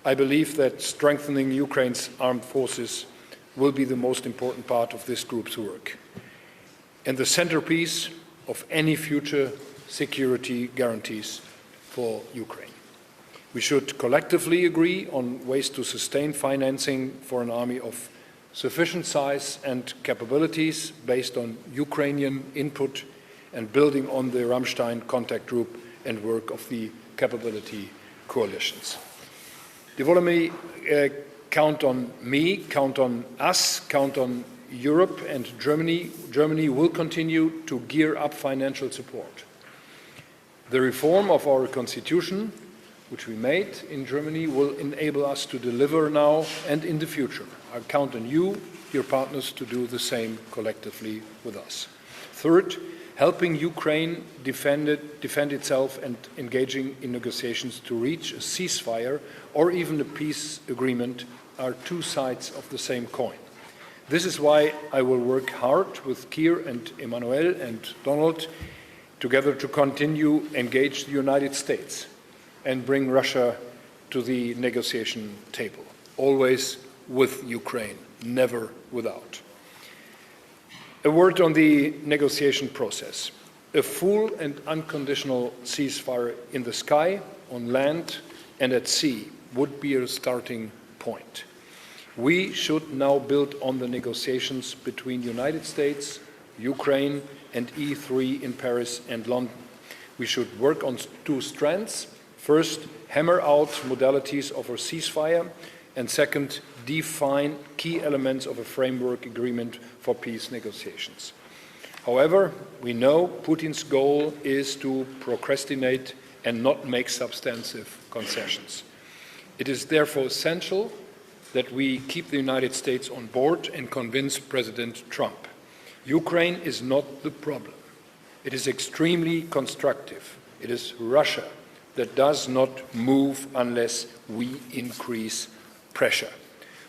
I believe that strengthening Ukraine's armed forces will be the most important part of this group's work and the centerpiece of any future security guarantees for Ukraine. We should collectively agree on ways to sustain financing for an army of sufficient size and capabilities based on Ukrainian input and building on the Ramstein contact group and work of the capability coalitions. Die wollen me count on me, count on us, count on Europe and Germany. Germany will continue to gear up financial support. The reform of our constitution, which we made in Germany, will enable us to deliver now and in the future. I count on you, dear partners, to do the same collectively with us. Third, helping Ukraine defend itself and engaging in negotiations to reach a ceasefire or even a peace agreement are two sides of the same coin. This is why I will work hard with Keir and Emmanuel and Donald together to continue engage the United States and bring Russia to the negotiation table, always with Ukraine, never without. A word on the negotiation process. A full and unconditional ceasefire in the sky, on land and at sea would be a starting point. We should now build on the negotiations between the United States, Ukraine and E3 in Paris and London. We should work on two strands. First, hammer out modalities of a ceasefire, and second, define key elements of a framework agreement for peace negotiations. However, we know Putin's goal is to procrastinate and not make substantive concessions. It is therefore essential that we keep the United States on board and convince President Trump. Ukraine is not the problem. It is extremely constructive. It is Russia that does not move unless we increase pressure.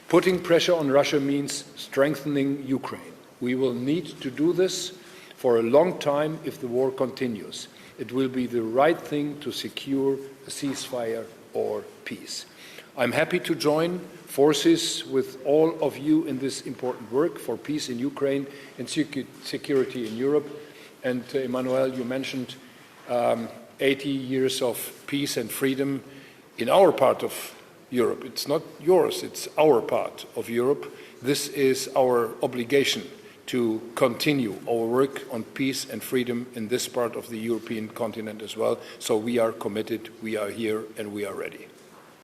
Putting pressure on Russia means strengthening Ukraine. We will need to do this for a long time if the war continues. It will be the right thing to secure a ceasefire or peace. I'm happy to join forces with all of you in this important work for peace in Ukraine and security in Europe. And Emmanuel, you mentioned 80 years of peace and freedom in our part of Europe. It's not yours, it's our part of Europe. This is our obligation to continue our work on peace and freedom in this part of the European continent as well. So we are committed, we are here, and we are ready.